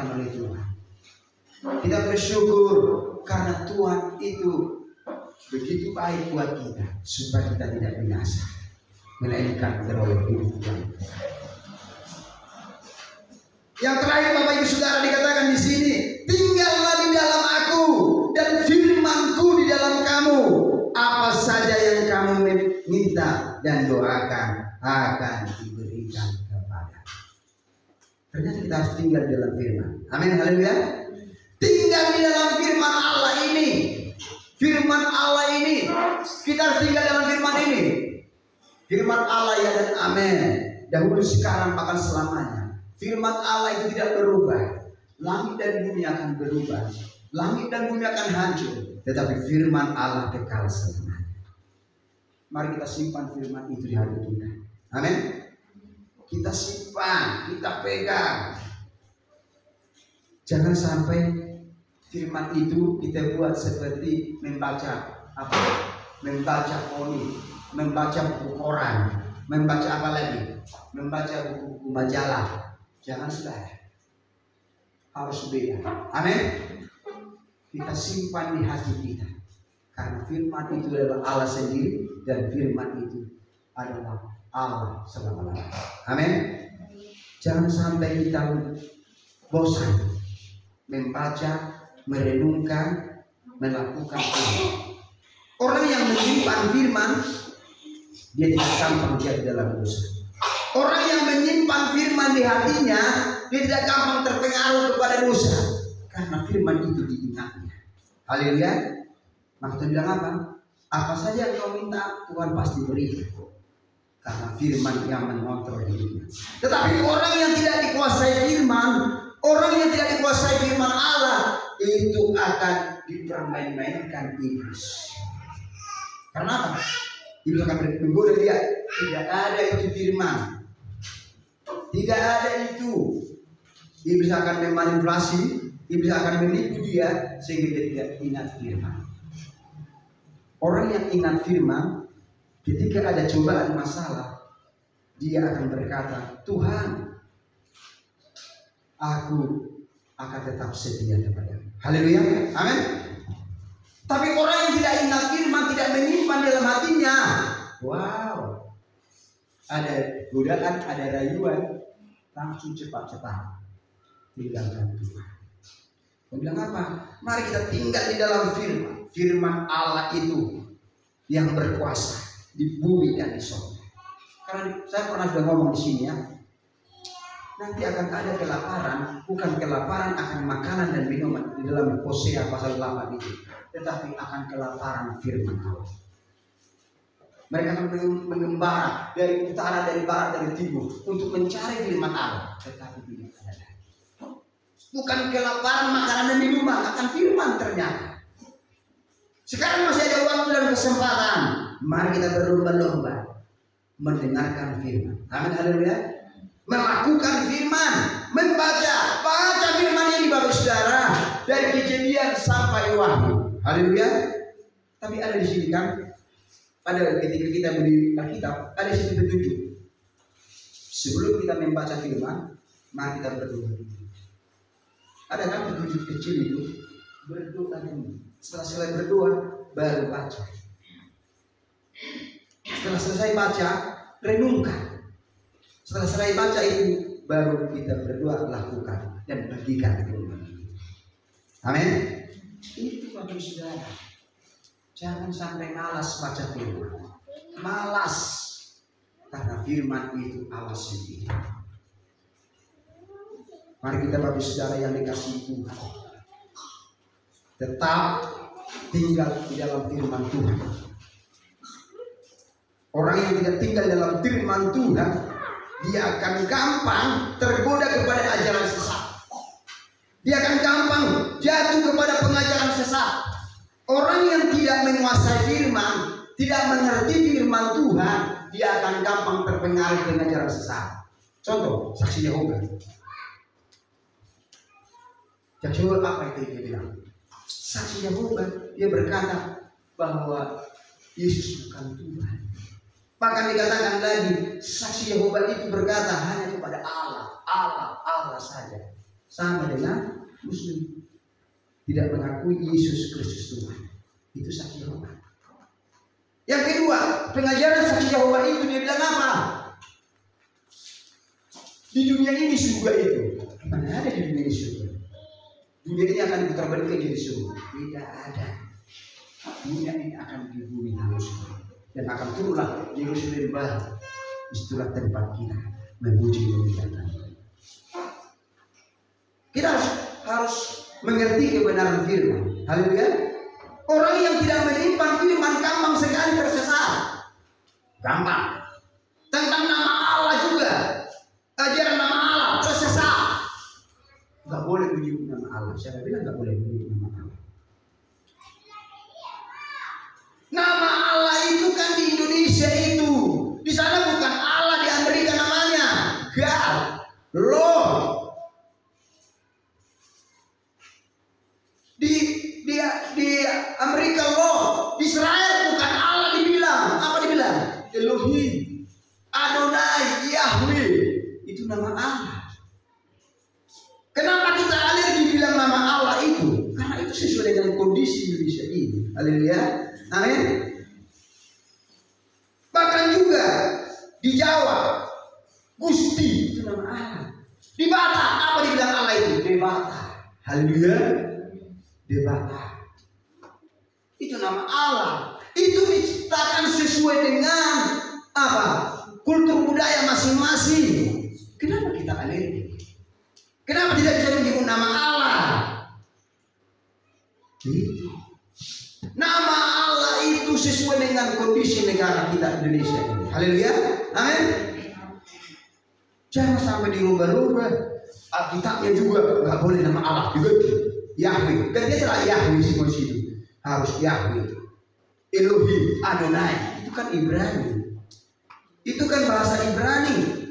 oleh Tuhan. Kita bersyukur karena Tuhan itu begitu baik buat kita, supaya kita tidak binasa, melainkan beroleh hidup yang kekal. Yang terakhir, Bapak Ibu Saudara, dikatakan di sini, tinggallah di dalam aku dan firman-Ku di dalam kamu. Apa saja yang kamu minta dan doakan akan diberikan kepada. Ternyata kita harus tinggal di dalam firman. Amin, haleluya. Tinggal di dalam firman Allah ini. Firman Allah ini. Kita harus tinggal dalam firman ini. Firman Allah ya dan amin. Dahulu, sekarang, bahkan selamanya. Firman Allah itu tidak berubah. Langit dan bumi akan berubah. Langit dan bumi akan hancur. Tetapi firman Allah kekal selamanya. Mari kita simpan firman itu di hati kita. Amin. Kita simpan, kita pegang. Jangan sampai firman itu kita buat seperti membaca apa? Membaca komik, membaca buku koran, membaca apa lagi? Membaca buku-buku majalah. Jangan, saudara. Harus beda. Amin. Kita simpan di hati kita. Karena firman itu adalah Allah sendiri, dan firman itu adalah Allah selama-lamanya. Amin. Jangan sampai kita bosan membaca, merenungkan, melakukan ini. Orang yang menyimpan firman, dia tidak gampang jatuh dalam dosa. Orang yang menyimpan firman di hatinya, dia tidak gampang terpengaruh kepada dosa, karena firman itu diingatnya. Haleluya. Maka Tuhan bilang apa? Apa saja yang kau minta, Tuhan pasti berikan, karena firman yang mengontrol hidupnya. Tetapi orang yang tidak dikuasai firman, orang yang tidak dikuasai firman Allah, itu akan dipermain-mainkan iblis. Karena apa? Iblis akan menggoda dia. Tidak ada itu firman. Tidak ada itu. Iblis akan memanipulasi, iblis akan menipu dia sehingga dia tidak ingat firman. Orang yang ingat firman, ketika ada cobaan masalah, dia akan berkata, Tuhan, aku akan tetap setia kepada-Mu. Haleluya. Amin. Tapi orang yang tidak ingat firman, tidak menyimpan dalam hatinya, wow, ada godaan, ada rayuan, langsung cepat-cepat tinggalkan Tuhan. Dia bilang apa? Mari kita tinggal di dalam firman. Firman Allah itu yang berkuasa di bumi dan di surga. Karena saya pernah sudah ngomong di sini ya, nanti akan ada kelaparan, bukan kelaparan akan makanan dan minuman di dalam Hosea pasal 8 itu, tetapi akan kelaparan firman Allah. Mereka akan mengembara dari utara, dari barat, dari timur untuk mencari firman Allah, tetapi tidak ada. Bukan kelaparan makanan dan minuman, akan firman ternyata. Sekarang masih ada waktu dan kesempatan. Mari kita berlomba-lomba mendengarkan firman. Amin, haleluya. Melakukan firman, baca firman ini Bapak Saudara, dari Kejadian sampai Wahyu. Haleluya. Tapi ada di sini kan, pada ketika kita beli Alkitab, ada sisi petunjuk. Sebelum kita membaca firman, mari kita berdoa. Ada kan petunjuk kecil itu, berdoa dulu. Setelah selesai berdoa, baru baca. Setelah selesai baca, renungkan. Setelah selesai baca itu, baru kita berdoa, lakukan dan bagikan firman. Amin. Itu Bapak Saudara. Jangan sampai malas baca firman. Malas, karena firman itu Allah sendiri. Mari kita Bapak Saudara yang dikasihi Tuhan, tetap tinggal di dalam firman Tuhan. Orang yang tidak tinggal dalam firman Tuhan, dia akan gampang tergoda kepada ajaran sesat. Dia akan gampang jatuh kepada pengajaran sesat. Orang yang tidak menguasai firman, tidak mengerti firman Tuhan, dia akan gampang terpengaruh dengan ajaran sesat. Contoh, saksi Yehova. Saksi Yehova apa itu dia bilang? Saksi Yehova, dia berkata bahwa Yesus bukan Tuhan. Bahkan dikatakan lagi, saksi Yehova itu berkata hanya kepada Allah saja. sama dengan Muslim, tidak mengakui Yesus Kristus Tuhan. Itu saksi Yehova. Yang kedua, pengajaran saksi Yehova itu dia bilang apa? Di dunia ini surga itu. Mana ada di dunia ini surga? Dunia ini akan diterbalikan jadi surga. Tidak ada. Dunia ini akan dibumi halus dan akan turunlah Yerusalem baru. Itulah tempat kita memuji memuliakan. Kita harus mengerti kebenaran firman. Haleluya. Orang yang tidak menyimpan firman gampang sekali tersesat. Gampang. Tentang nama Allah juga. Ajaran nama Allah tersesat. Gak boleh menyebut nama Allah. Saya bilang gak boleh menyebut nama Allah. Nama Allah itu kan di Indonesia itu. Di sana bukan Allah, di Amerika namanya God, Lord. Di Amerika Lord, di Israel bukan Allah dibilang. Apa dibilang? Elohim, Adonai, Yahweh. Itu nama Allah. Kenapa kita alergi bilang nama Allah itu? Karena itu sesuai dengan kondisi Indonesia ini. Haleluya. Amin. Bahkan juga di Jawa, Gusti itu nama Allah. Di Batak apa dibilang Allah itu? Dewata. Haleluya. Dewata. Itu nama Allah. Itu diciptakan sesuai dengan apa? Kultur budaya masing-masing. Kenapa kita alergi? Kenapa tidak bisa menyebut nama Allah? Itu. Nama Allah itu sesuai dengan kondisi negara kita Indonesia ini. Haleluya. Amin. Jangan sampai dirubah-rubah. Alkitabnya juga nggak boleh nama Allah diganti. Yahweh. Ganti aja lah Yahweh semua situ. Harus Yahweh. Elohim, Adonai. Itu kan Ibrani. Itu kan bahasa Ibrani.